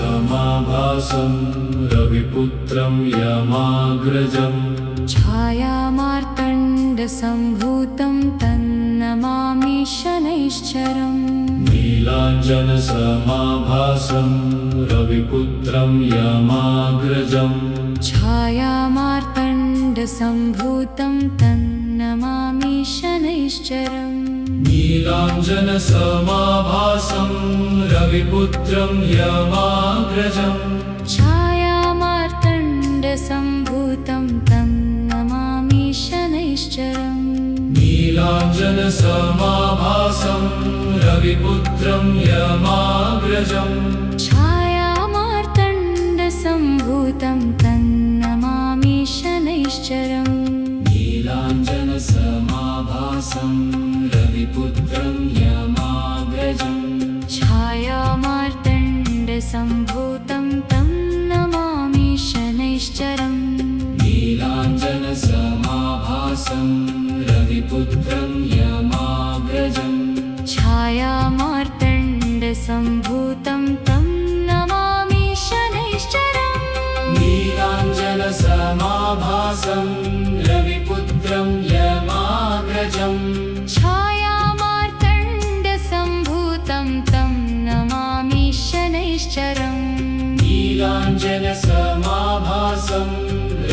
नीलाञ्जनसमाभासं रविपुत्रं यमाग्रजं छायामार्तण्डसम्भूतं तन्नमामि शनैश्चरम् नीलाञ्जनसमाभासं रविपुत्रं यमाग्रजं छायामार्तण्डसम्भूतं तन्नमामि शनैश्चरम् नीलाञ्जनसमाभासं रविपुत्रं यमाग्रजं छायामार्तण्डसम्भूतं तन्नमामि शनैश्चरम् नीलाञ्जनसमाभासं रविपुत्रं यमाग्रजं छायामार्तण्डसम्भूतं तन्नमामि शनैश्चरम् नीलाञ्जनसमाभासं रविपुत्रं यमाग्रजं छायामार्तण्डसम्भूतं तं नमामि शनैश्चरम् नीलाञ्जनसमाभासं रविपुत्रं यमाग्रजं छायामार्तण्डसम्भूतं तं नमामि शनैश्चरम् नीलाञ्जनसमाभासं रविपुत्रं यमाग्रजं छायामार्तण्डसम्भूतं तं नमामि शनैश्चरम् नीलाञ्जनसमाभासं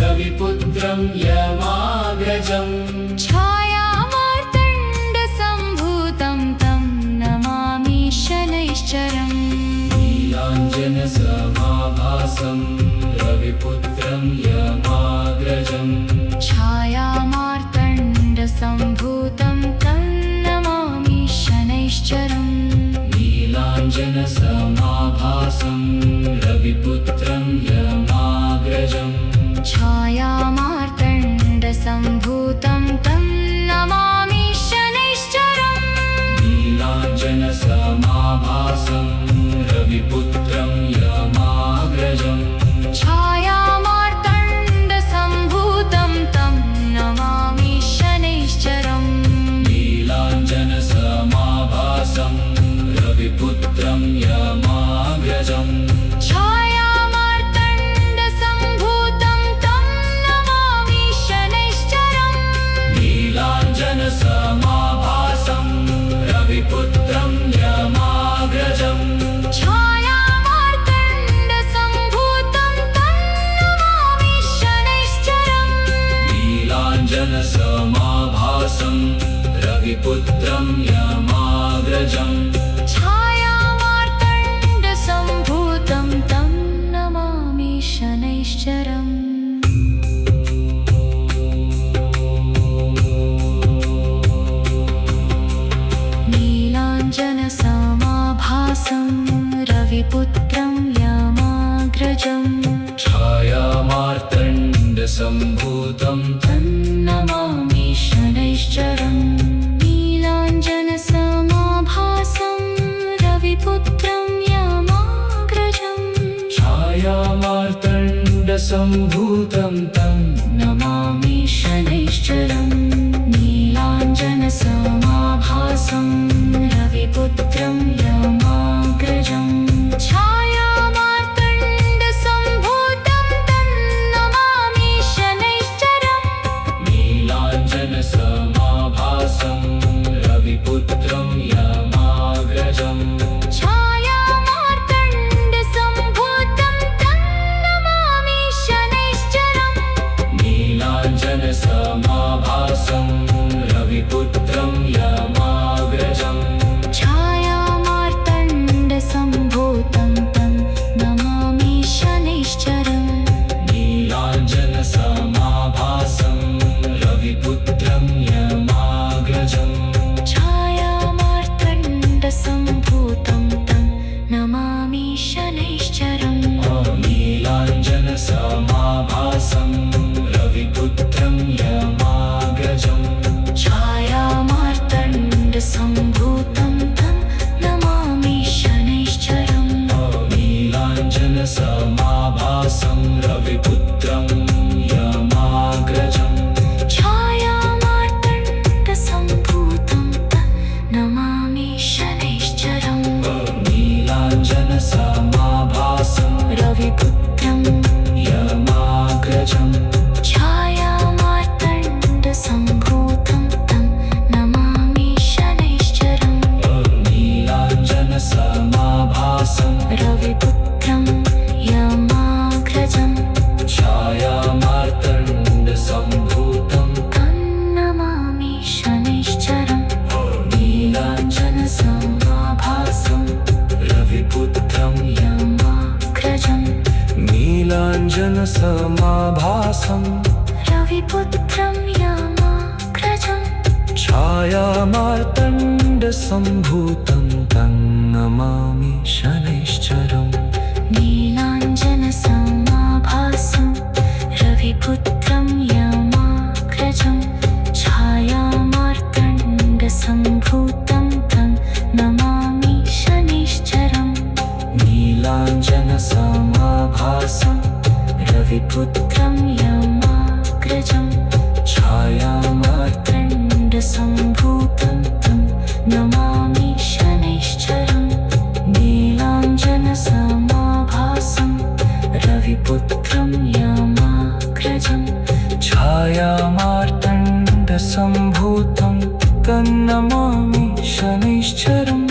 रविपुत्रं यमाग्रजं छायामार्तण्डसम्भूतं तं नमामि शनैश्चरम् नीलाञ्जनसमाभासं रविपुत्रं यमाग्रजं छायामार्तण्डसम्भूतं तं नमामि शनैश्चरम् नीलाञ्जनसमाभासं रविपुत्रं यमाग्रजं छायामार्तण्डसम्भूतं तं नमामि शनैश्चरम् नीलाञ्जनसमाभासं रविपुत्रं यमाग्रजं छायामार्तण्डसम्भूतं तं नमामि शनैश्चरम् नीलाञ्जनसमाभासं रविपुत्रं यमाग्रजं छायामार्तण्डसम्भूतं तं नमामि शनैश्चरम् नीलाञ्जनसमाभासं रविपुत्रं यमाग्रजं छायामार्तण्डसम्भूतं तं नमामि शनैश्चरम् नीलाञ्जनसमाभासं रविपुत्रं यमाग्रजं छायामार्तण्डसम्भूतं तं नमामि शनैश्चरम् नीलाञ्जनसमाभासं रविपुत्रं यमाग्रजं छायामार्तण्डसम्भूतं तन्नमामि शनैश्चरम् नीलाञ्जनसमाभासं रविपुत्रं यमाग्रजं छायामार्तण्डसम्भूतं तं नमामि शनैश्चरम् नीलाञ्जनसमाभासं रविपुत्रं यमाग्रजं छायामार्तण्डसम्भूतं तं नमामि शनैश्चरम् नीलाञ्जनसमाभासं रविपुत्रं यमाग्रजं छायामार्तण्डसम्भूतं तं नमामि शनैश्चरम् नीलाञ्जनसमाभासं रविपुत्रं यमाग्रजं छायामार्तण्डसम्भूतं तं नमामि शनैश्चरम् नीलाञ्जनसमाभासं रविपुत्रं यमाग्रजं छायामार्तण्डसम्भूतं तं नमामि शनैश्चरम् नीलाञ्जनसमाभासं रविपुत्रं यमाग्रजं छायामार्तण्डसम्भूतं तं नमामि शनैश्चरम् नीलाञ्जनसमाभासं रविपुत्रं यमाग्रजं छायामार्तण्डसम्भूतं तन्नमामि शनैश्चरम्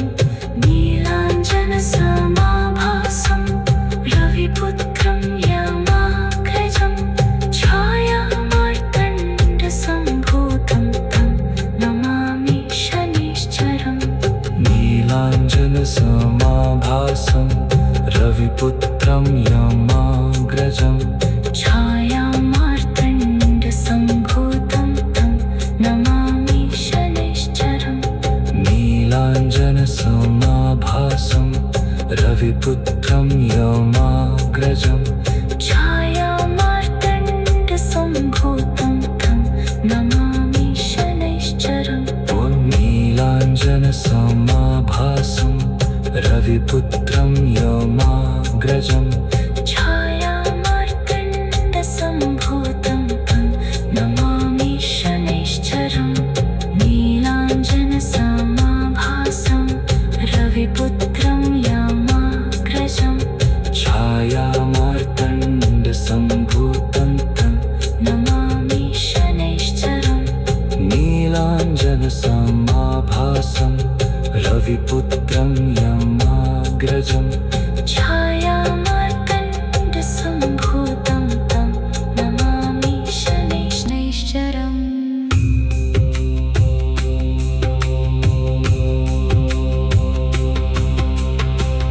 नीलाञ्जनसमाभासं रविपुत्रं यमाग्रजं छायामार्तण्डसम्भूतं तं नमामि शनैश्चरम् नीलाञ्जनसमाभासं रविपुत्रं यमाग्रजं छायामार्तण्डसम्भूतं तं नमामि शनैश्चरम् नीलाञ्जनसमाभासं रविपुत्रं यमाग्रजं छायामार्तण्डसम्भूतं तं नमामि शनैश्चरम् ॐ नीलाञ्जनसमाभासं रविपुत्रं यमाग्रजं छायामार्तण्डसम्भूतं तं नमामि शनैश्चरम् नीलाञ्जनसमाभासं रविपुत्रं यमाग्रजं छायामार्तण्डसम्भूतं तं नमामि शनैश्चरम् नीलाञ्जनसमाभासं रविपुत्रं यमाग्रजं छायामार्तण्डसम्भूतं तं नमामि शनैश्चरम्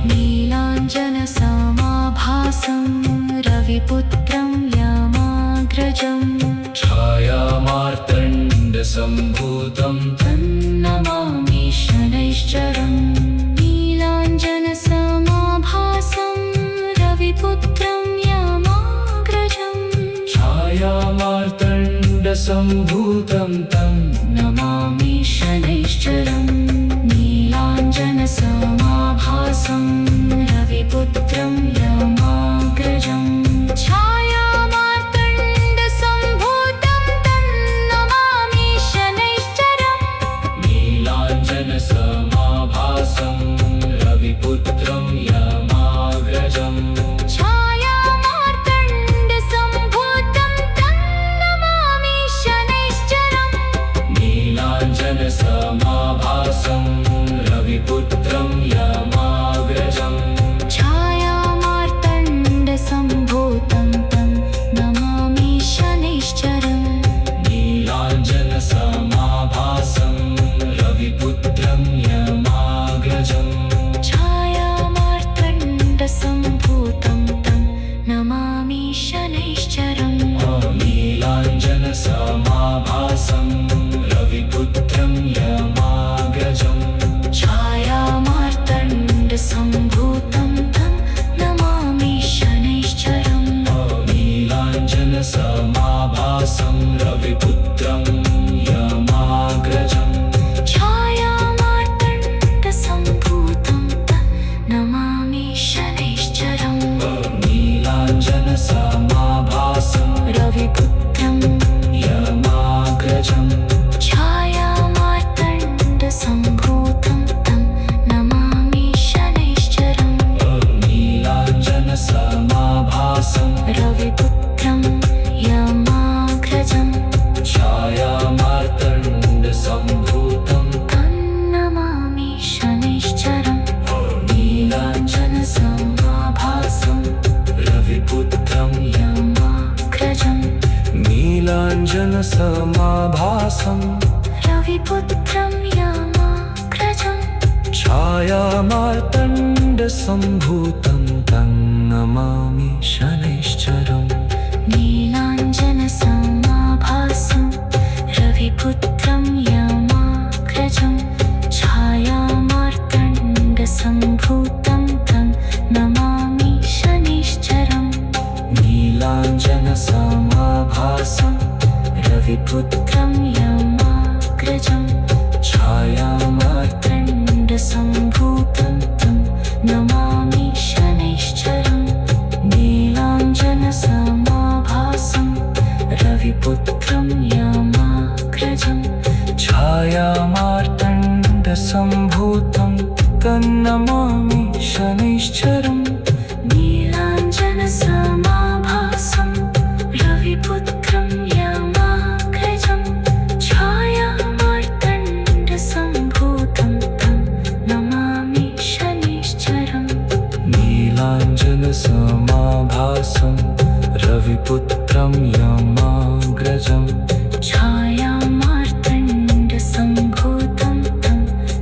नीलाञ्जनसमाभासं रविपुत्रं यमाग्रजं छायामार्तण्डसम्भूतं तन्नमामि शनैश्चरम् नीलाञ्जनसमाभासं रविपुत्रं यमाग्रजं छायामार्तण्डसम्भूतं तं नमामि शनैश्चरम् नीलाञ्जनसमाभासं रविपुत्रं यमाग्रजं छायामार्तण्डसम्भूतं तं नमामि शनैश्चरम् नीलाञ्जनसमाभासं रविपुत्रं यमाग्रजं छायामार्तण्डसम्भूतं तं नमामि शनैश्चरम् नीलाञ्जनसमाभासं रविपुत्रं यमाग्रजं छायामार्तण्डसम्भूतं तं नमामि शनैश्चरम् नीलाञ्जनसमाभासं रविपुत्रं यमाग्रजं छायामार्तण्डसम्भूतं तं नमामि शनैश्चरम् नीलाञ्जनसमाभासं रविपुत्रं यमाग्रजं छायामार्तण्डसम्भूतं तं नमामि शनैश्चरम् नीलाञ्जनसमाभासं रविपुत्रं यमाग्रजं छायामार्तण्डसम्भूतं तं नमामि शनैश्चरम् नीलाञ्जनसमाभासं रविपुत्रं यमाग्रजं छायामार्तण्डसम्भूतं तं नमामि शनैश्चरम् नीलाञ्जनसमाभासं रविपुत्रं यमाग्रजं छायामार्तण्डसम्भूतं तं नमामि शनैश्चरम् नीलाञ्जनसमाभासं रविपुत्रं यमाग्रजं नीलाञ्जनसमाभासं रविपुत्रं यमाग्रजं छायामार्तण्डसम्भूतं तं नमामि शनैश्चरम् रविपुत्रं यमाग्रजं छायामार्तण्डसम्भूतं तं नमामि शनैश्चरम् नीलाञ्जनसमाभासं रविपुत्रं यमाग्रजं छायामार्तण्डसम्भूतं तं नमामि शनैश्चरम् नीलाञ्जनसमाभासं रविपुत्रं यमाग्रजं छायामार्तण्डसम्भूतं तन्नमामि शनैश्चरम् नीलाञ्जनसमाभासं रविपुत्रं यमाग्रजं छायामार्तण्डसम्भूतं तं नमामि शनैश्चरम् नीलाञ्जनसमाभासं रविपुत्रं यमाग्रजं छायामार्तण्डसम्भूतं तं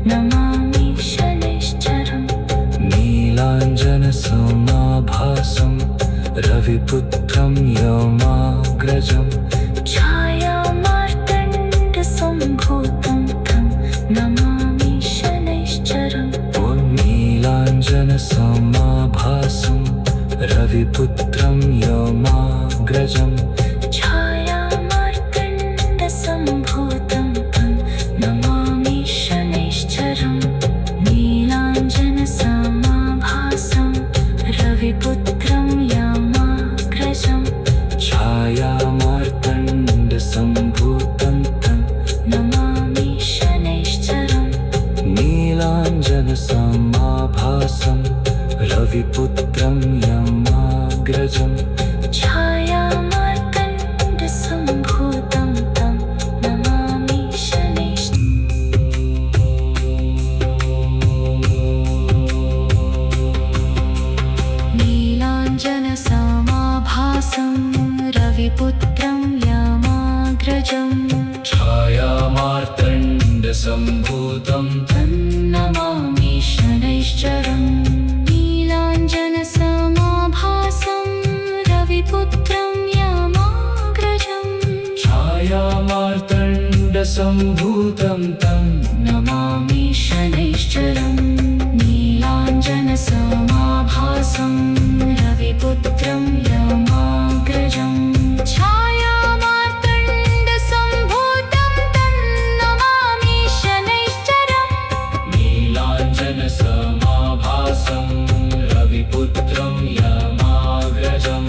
नमामि शनैश्चरम् नीलाञ्जनसमाभासं रविपुत्रं यमाग्रजं छायामार्तण्डसम्भूतं तं नमामि शनैश्चरम् ॐ नीलाञ्जनसमाभासं रविपुत्रं यमाग्रजं छायामार्तण्डसम्भूतं तं नमामि शनैश्चरम् नीलाञ्जनसमाभासं रविपुत्रं यमाग्रजं छायामार्तण्डसम्भूतं तं नमामि शनैश्चरम् नीलाञ्जनसमाभासं रविपुत्रं यमाग्रजं छायामार्तण्डसम्भूतं तं नमामि नीलाञ्जनसमाभासं रविपुत्रं यमाग्रजं छायामार्तण्डसम्भूतं तन्नमामि शनैश्चरम् नीलाञ्जनसमाभासं रविपुत्रं यमाग्रजं छायामार्तण्डसम्भूतं तं नमामि शनैश्चरम् नीलाञ्जनसमाभासं रविपुत्रं यमाग्रजं छायामार्तण्डसम्भूतं तं नमामि शनैश्चरम् नीलाञ्जनसमाभासं रविपुत्रं यमाग्रजं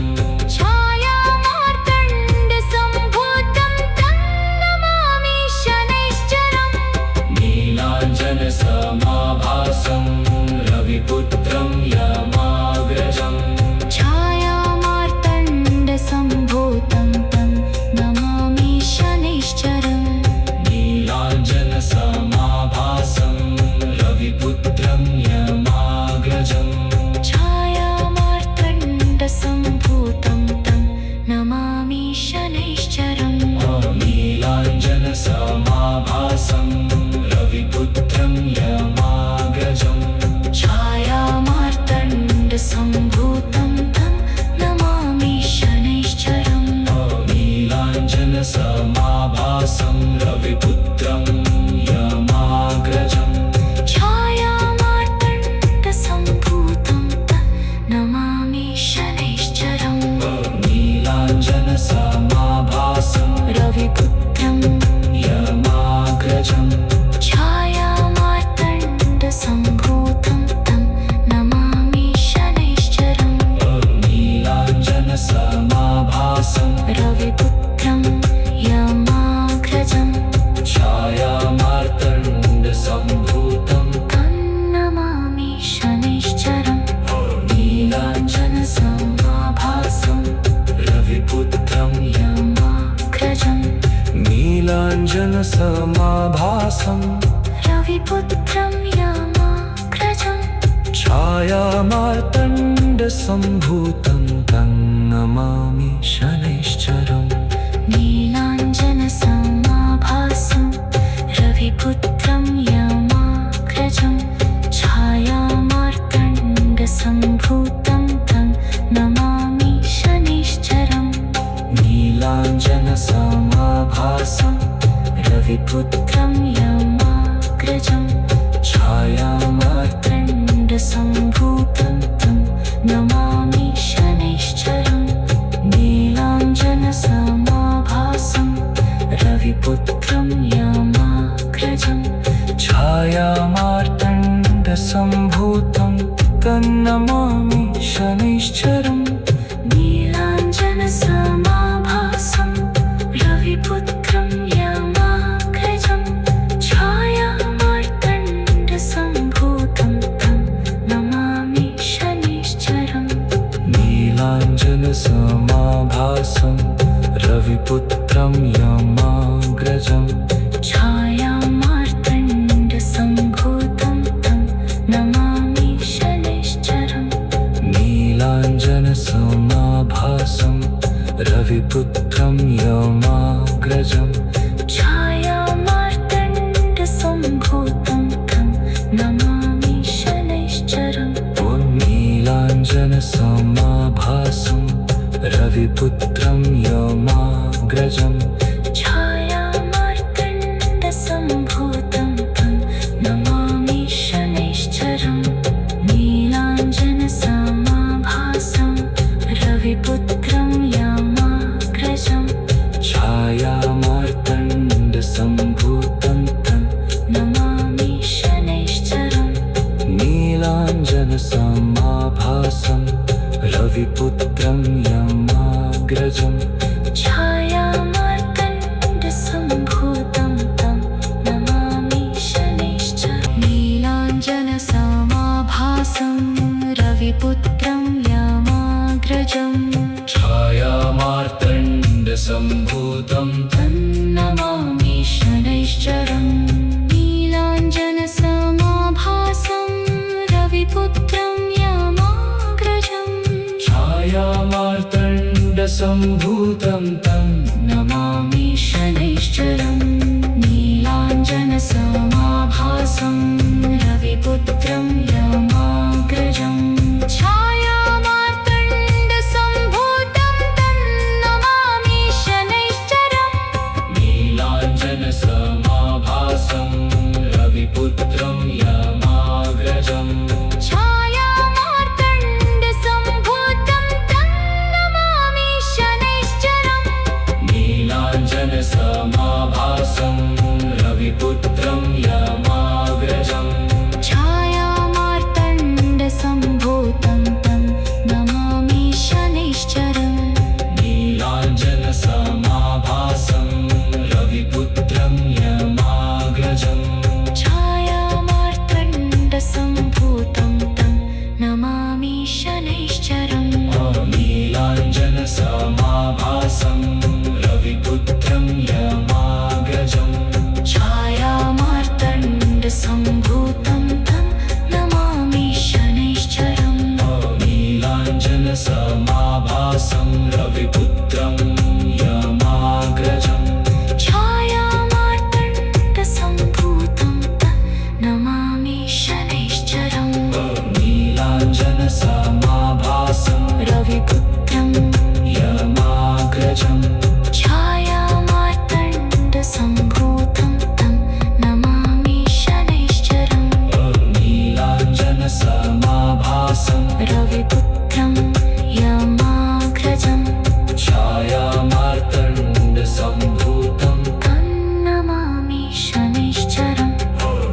छायामार्तण्डसम्भूतं तं नमामि शनैश्चरम् नीलाञ्जनसमाभासं रविपुत्रं यमाग्रजं छायामार्तण्डसम्भूतं तं नमामि शनैश्चरम् नीलाञ्जनसमाभासं रविपुत्रं यमाग्रजं छायामार्तण्डसम्भूतं तं नमामि शनैश्चरम् नीलाञ्जनसमाभासं रविपुत्रं यमाग्रजं छायामार्तण्डसम्भूतं तं नमामि शनैश्चरम् नीलाञ्जनसमाभासं रविपुत्रं यमाग्रजं छायामार्तण्डसम्भूतं तं नमामि शनैश्चरम् नीलाञ्जनसमाभासं रविपुत्रं यमाग्रजं छायामार्तण्डसम्भूतं तं नमामि शनैश्चरम् नीलाञ्जनसमाभासं रविपुत्रं यमाग्रजं छायामार्तण्डसम्भूतं तं नमामि शनैश्चरम् नीलाञ्जनसमाभासं रविपुत्रं यमाग्रजं नीलाञ्जनसमाभासं रविपुत्रं यमाग्रजं छायामार्तण्डसम्भूतं तं नमामि शनैश्चरम् नीलाञ्जनसमाभासं रविपुत्रं यमाग्रजं छायामार्तण्डसम्भूतं तं नमामि शनैश्चरम् नीलाञ्जनसमाभासं रविपुत्रं यमाग्रजं छायामार्तण्डसम्भूतं तं नमामि शनैश्चरं नीलाञ्जनसमाभासं रविपुत्रं यमाग्रजं छायामार्तण्डसम्भूतं तन्नमामि शनैश्चरं नीलाञ्जनसमाभासं रविपुत्रं यमाग्रजं छायामार्तण्डसम्भूतं तं नमामि शनैश्चरं नीलाञ्जनसमाभासं रविपुत्रं यमाग्रजं छायामार्तण्डसम्भूतं तं नमामि शनैश्चरं नीलाञ्जनसमाभासं रविपुत्रं यमाग्रजं छायामार्तण्डसम्भूतं तं नमामि शनैश्चरं ॐ नीलाञ्जनसमाभासं रविपुत्रं यमाग्रजं छायामार्तण्डसम्भूतं तं नमामि शनैश्चरं नीलाञ्जनसमाभासं रविपुत्रं यमाग्रजं छायामार्तण्डसम्भूतं तं नमामि शनैश्चरं नीलाञ्जनसमाभासं रविपुत्रं यमाग्रजं छायामार्तण्डसम्भूतं तं नमामि शनैश्चरं नीलाञ्जनसमाभासं रविपुत्रं यमाग्रजं छायामार्तण्डसम्भूतं तन्नमामि शनैश्चरं नीलाञ्जनसमाभासं रविपुत्रं यमाग्रजं छायामार्तण्डसम्भूतं तं नमामि शनैश्चरं नीलाञ्जनसमाभासं रविपुत्रं यमाग्रजं छायामार्तण्डसम्भूतं तं नमामि शनैश्चरं नीलाञ्जनसमाभासं रविपुत्रं यमाग्रजं छायामार्तण्डसम्भूतं तं नमामि शनैश्चरं नीलाञ्जनसमाभासं रविपुत्रं यमाग्रजं छायामार्तण्डसम्भूतं तं नमामि शनैश्चरं नीलाञ्जनसमाभासं रविपुत्रं यमाग्रजं छायामार्तण्डसम्भूतं तं नमामि शनैश्चरं नीलाञ्जनसमाभासं रविपुत्रं यमाग्रजं छायामार्तण्डसम्भूतं तं नमामि शनैश्चरं नीलाञ्जनसमाभासं रविपुत्रं यमाग्रजं छायामार्तण्डसम्भूतं तं नमामि शनैश्चरं नीलाञ्जनसमाभासं रविपुत्रं यमाग्रजं छायामार्तण्डसम्भूतं तं नमामि शनैश्चरं नीलाञ्जनसमाभासं रविपुत्रं यमाग्रजं छायामार्तण्डसम्भूतं तं नमामि शनैश्चरं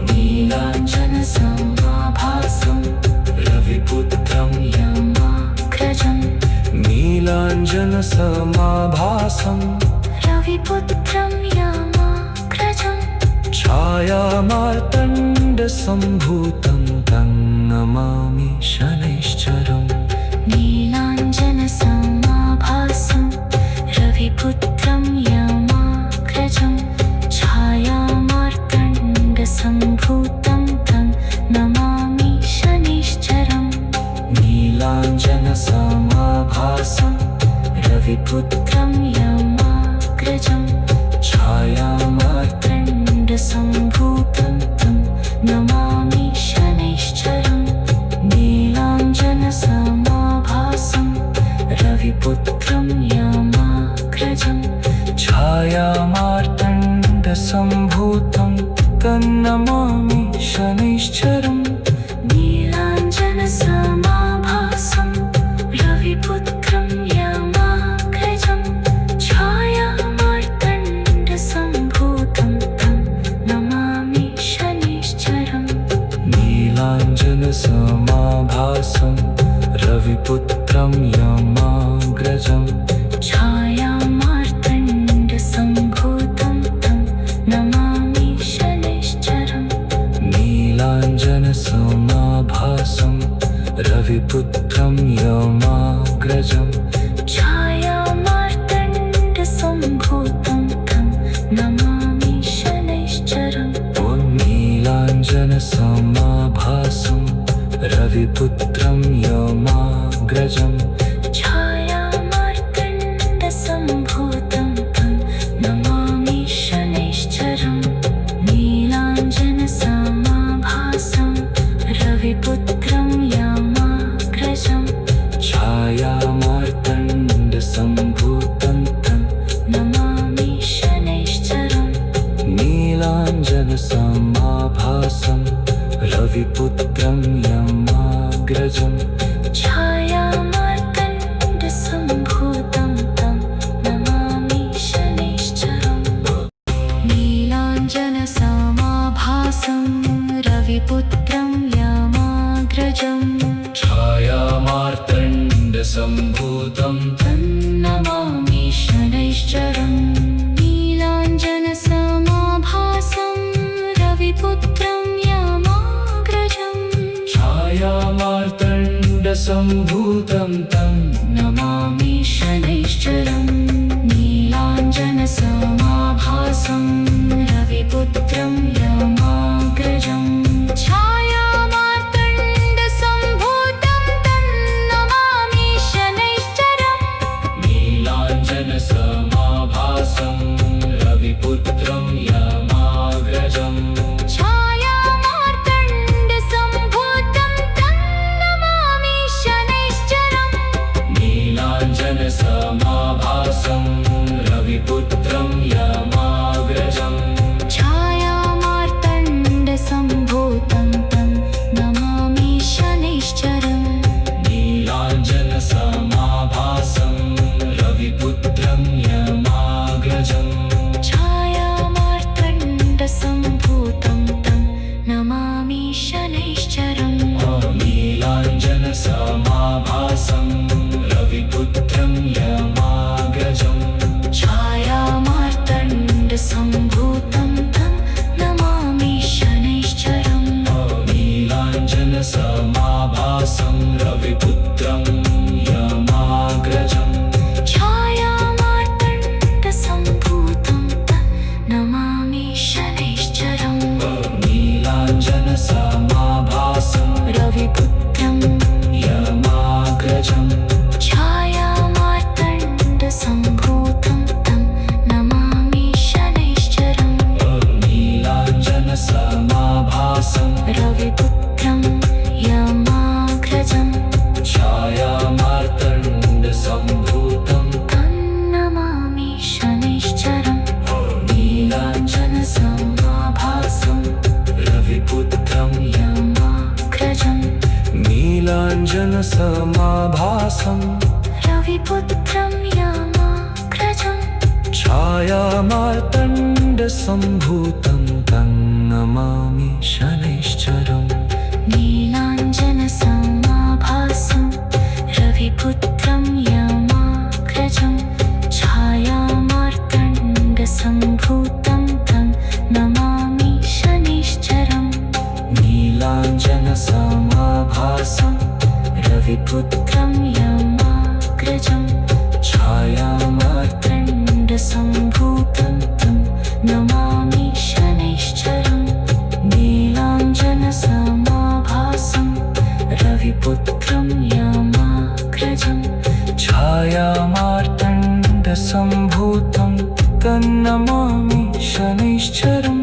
नीलाञ्जनसमाभासं रविपुत्रं यमाग्रजं नीलाञ्जनसमाभासं रविपुत्रं यमाग्रजं छायामार्तण्डसम्भूतं तं नमामि शनैश्चरं नीलाञ्जनसमाभासं रविपुत्रं यमाग्रजं छायामार्तण्डसम्भूतं तं नमामि शनैश्चरं नीलाञ्जनसमाभासं रविपुत्रं यमाग्रजं छायामार्तण्डसम्भूतं तं नमामि शनैश्चरं नीलाञ्जनसमाभासं रविपुत्रं यमाग्रजं छायामार्तण्डसम्भूतं रविपुत्रं यमाग्रजम् छायामार्तण्डसम्भूतं तं नमामि शनैश्चरम् नीलाञ्जनसमाभासं रविपुत्रं यमाग्रजम् छायामार्तण्डसम्भूतं तं नमामि शनैश्चरम् नीलाञ्जनसमाभासं रविपुत्रं यमाग्रजम् छायामार्तण्डसम्भूतं तं नमामि शनैश्चरम् नीलाञ्जनसमाभासं रविपुत्रं यमाग्रजम् छायामार्तण्डसम्भूतं तं नमामि शनैश्चरम् नीलाञ्जनसमाभासं रविपुत्रं यमाग्रजम् छायामार्तण्डसम्भूतं तं नमामि शनैश्चरम् नीलाञ्जनसमाभासं रविपुत्रं यमाग्रजम् छायामार्तण्डसम्भूतं तन्नमामि शनैश्चरम् नीलाञ्जनसमाभासं रविपुत्रं यमाग्रजम् छायामार्तण्डसम्भूतं तं नमामि शनैश्चरम् नीलाञ्जनसमाभासं रविपुत्रं यमाग्रजम् छायामार्तण्डसम्भूतं तं नमामि शनैश्चरम् नीलाञ्जनसमाभासं रविपुत्रं यमाग्रजम् छायामार्तण्डसम्भूतं तं नमामि शनैश्चरम् नीलाञ्जनसमाभासं रविपुत्रं यमाग्रजम् छायामार्तण्डसम्भूतं तं नमामि शनैश्चरम् नीलाञ्जनसमाभासं रविपुत्रं यमाग्रजम् छायामार्तण्डसम्भूतं तं नमामि शनैश्चरम् नीलाञ्जनसमाभासं रविपुत्रं यमाग्रजम् छायामार्तण्डसम्भूतं तं नमामि शनैश्चरम् नीलाञ्जनसमाभासं रविपुत्रं यमाग्रजम् छायामार्तण्डसम्भूतं तं नमामि शनैश्चरम् नीलाञ्जनसमाभासं रविपुत्रं यमाग्रजम् छायामार्तण्डसम्भूतं तं नमामि शनैश्चरम् नीलाञ्जनसमाभासं रविपुत्रं यमाग्रजम् छायामार्तण्डसम्भूतं तं नमामि शनैश्चरम् नीलाञ्जनसमाभासं रविपुत्रं यमाग्रजम् नीलाञ्जनसमाभासं रविपुत्रं यमाग्रजम् छायामार्तण्डसम्भूतं तं नमामि शनैश्चरम् नीलाञ्जनसमाभासं रविपुत्रं यमाग्रजम् छायामार्तण्डसम्भूतं तं नमामि शनैश्चरम् नीलाञ्जनसमाभासं रविपुत्रं यमाग्रजम् छायामार्तण्डसम्भूतं तं नमामि शनैश्चरम् नीलाञ्जनसमाभासं रविपुत्रं यमाग्रजम् छायामार्तण्डसम्भूतं तन्नमामि शनैश्चरम्